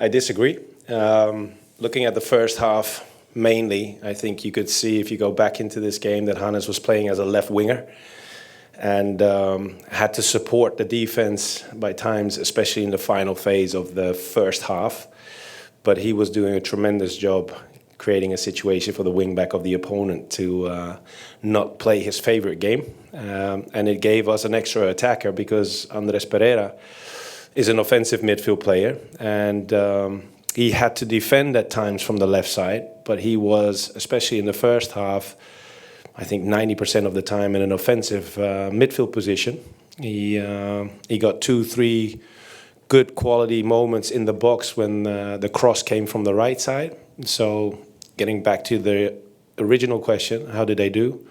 I disagree. Looking at the first half, mainly, I think you could see if you go back into this game that Hannes was playing as a left winger and had to support the defense by times, especially in the final phase of the first half. But he was doing a tremendous job creating a situation for the wing-back of the opponent to not play his favorite game. And it gave us an extra attacker because Andres Pereira is an offensive midfield player. And he had to defend at times from the left side, but he was, especially in the first half, I think 90% of the time in an offensive midfield position. He got 2-3 good quality moments in the box when the cross came from the right side. So getting back to the original question, how did they do?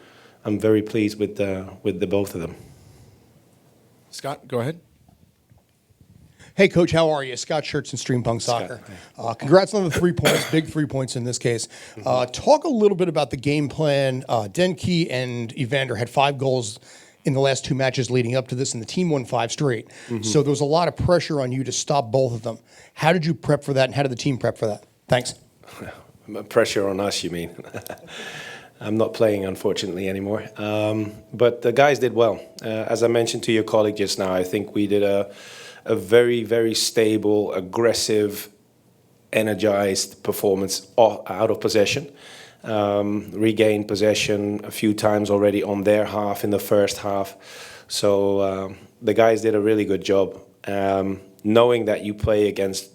I'm very pleased with the both of them. Scott, go ahead. Hey, Coach, how are you? Scott Schertz in Stream Punk Soccer. Congrats on the 3 points, big 3 points in this case. Talk a little bit about the game plan. Denke and Evander had 5 goals in the last 2 matches leading up to this, and the team won 5 straight. So there was a lot of pressure on you to stop both of them. How did you prep for that, and how did the team prep for that? Thanks. Pressure on us, you mean? I'm not playing, unfortunately, anymore. But the guys did well. As I mentioned to your colleague just now, I think we did a very, very stable, aggressive, energized performance out of possession. Regained possession a few times already on their half in the first half. So the guys did a really good job. Knowing that you play against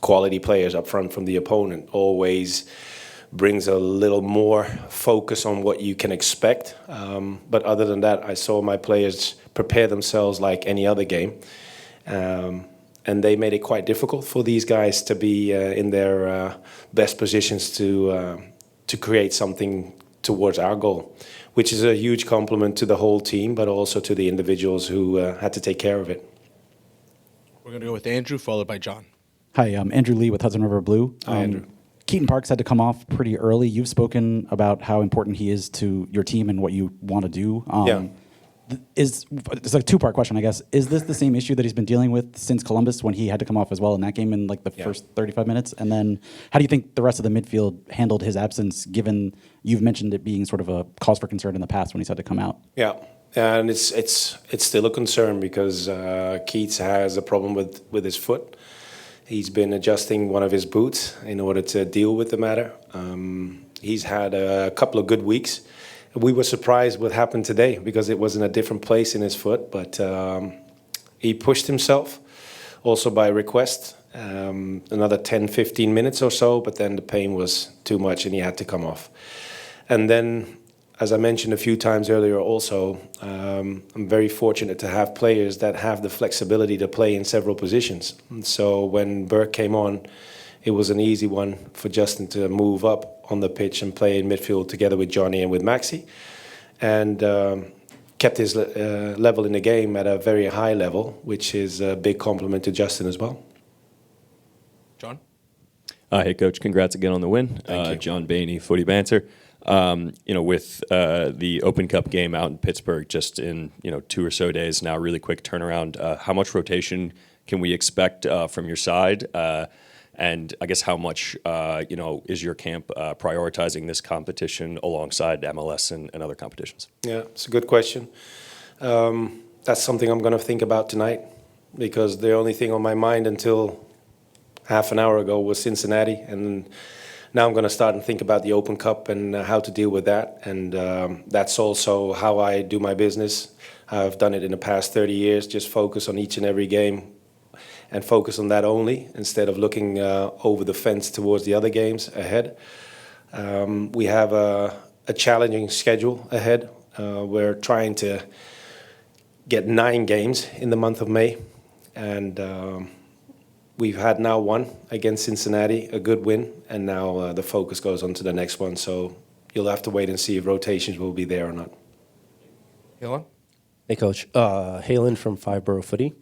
quality players up front from the opponent always brings a little more focus on what you can expect. But other than that, I saw my players prepare themselves like any other game. And they made it quite difficult for these guys to be in their best positions to create something towards our goal, which is a huge compliment to the whole team, but also to the individuals who had to take care of it. We're going to go with Andrew, followed by John. Hi, I'm Andrew Lee with Hudson River Blue. Hi, Andrew. Keaton Parks had to come off pretty early. You've spoken about how important he is to your team and what you want to do. It's a 2-part question, I guess. Is this the same issue that he's been dealing with since Columbus when he had to come off as well in that game in like the first 35 minutes? And then how do you think the rest of the midfield handled his absence, given you've mentioned it being sort of a cause for concern in the past when he's had to come out? Yeah, and it's still a concern because Keats has a problem with his foot. He's been adjusting one of his boots in order to deal with the matter. He's had a couple of good weeks. We were surprised what happened today because it was in a different place in his foot, but he pushed himself also by request, another 10, 15 minutes or so, but then the pain was too much and he had to come off. And then, as I mentioned a few times earlier also, I'm very fortunate to have players that have the flexibility to play in several positions. And so when Burke came on, it was an easy one for Justin to move up on the pitch and play in midfield together with Johnny and with Maxi, and kept his level in the game at a very high level, which is a big compliment to Justin as well. John? Hey, Coach. Congrats again on the win. Thank you. John Bainey, Footy Banter. With the Open Cup game out in Pittsburgh just in 2 or so days now, really quick turnaround. How much rotation can we expect from your side? And I guess how much, is your camp prioritizing this competition alongside MLS and other competitions? Yeah, it's a good question. That's something I'm going to think about tonight because the only thing on my mind until half an hour ago was Cincinnati. And now I'm going to start and think about the Open Cup and how to deal with that. And that's also how I do my business. I've done it in the past 30 years, just focus on each and every game and focus on that only instead of looking over the fence towards the other games ahead. We have a challenging schedule ahead. We're trying to get 9 games in the month of May, and we've had now 1 against Cincinnati, a good win, and now the focus goes on to the next one. So you'll have to wait and see if rotations will be there or not. Elon? Hey, Coach. Halen from Five Borough Footy.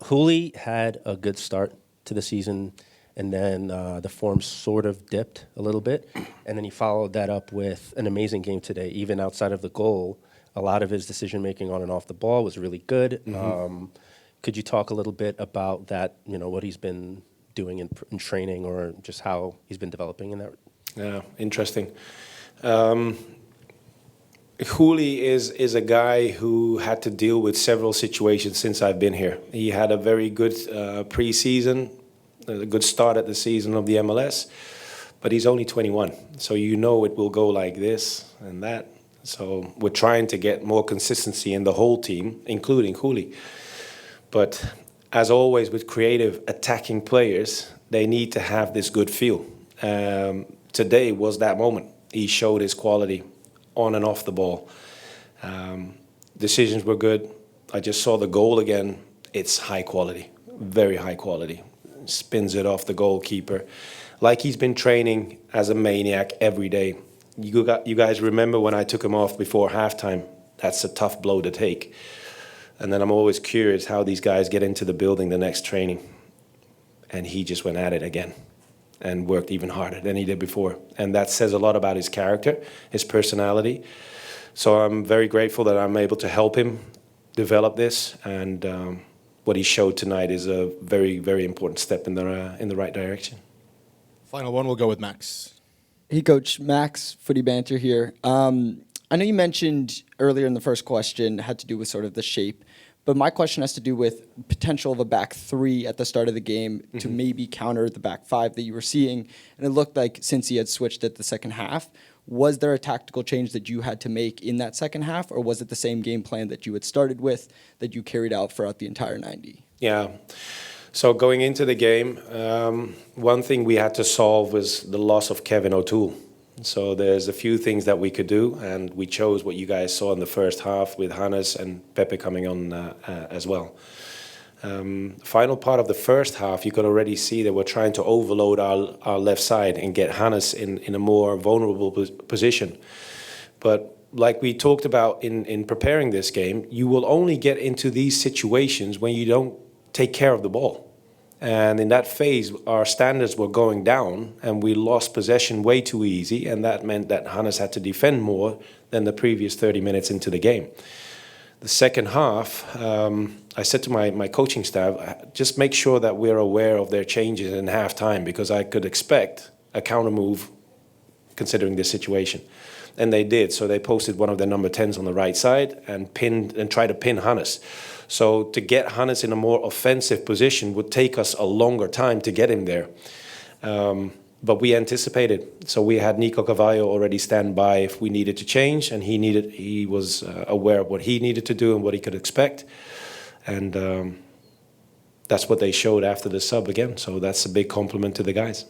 Hooley had a good start to the season, and then the form sort of dipped a little bit, and then he followed that up with an amazing game today. Even outside of the goal, a lot of his decision-making on and off the ball was really good. Could you talk a little bit about that, what he's been doing in training, or just how he's been developing in that? Yeah, interesting. Hooli is a guy who had to deal with several situations since I've been here. He had a very good preseason, a good start at the season of the MLS, but he's only 21. So you know it will go like this and that. So we're trying to get more consistency in the whole team, including Hooli. But as always with creative attacking players, they need to have this good feel. Today was that moment. He showed his quality on and off the ball. Decisions were good. I just saw the goal again. It's high quality, very high quality. Spins it off the goalkeeper. Like he's been training as a maniac every day. You guys remember when I took him off before halftime? That's a tough blow to take. And then I'm always curious how these guys get into the building the next training. And he just went at it again and worked even harder than he did before. And that says a lot about his character, his personality. So I'm very grateful that I'm able to help him develop this. And what he showed tonight is a very, very important step in the right direction. Final one, we'll go with Max. Hey, Coach. Max, Footy Banter here. I know you mentioned earlier in the first question had to do with sort of the shape, but my question has to do with potential of a back three at the start of the game to maybe counter the back five that you were seeing. And it looked like since he had switched at the second half, was there a tactical change that you had to make in that second half, or was it the same game plan that you had started with that you carried out throughout the entire 90? Yeah. So going into the game, one thing we had to solve was the loss of Kevin O'Toole. So there's a few things that we could do, and we chose what you guys saw in the first half with Hannes and Pepe coming on as well. Final part of the first half, you could already see that we're trying to overload our left side and get Hannes in a more vulnerable position. But like we talked about in preparing this game, you will only get into these situations when you don't take care of the ball. And in that phase, our standards were going down, and we lost possession way too easy, and that meant that Hannes had to defend more than the previous 30 minutes into the game. The second half, I said to my coaching staff, just make sure that we're aware of their changes in halftime, because I could expect a counter move considering this situation. And they did. So they posted one of their number 10s on the right side and tried to pin Hannes. So to get Hannes in a more offensive position would take us a longer time to get him there. But we anticipated. So we had Nico Cavallo already stand by if we needed to change, and he was aware of what he needed to do and what he could expect. And that's what they showed after the sub again. So that's a big compliment to the guys.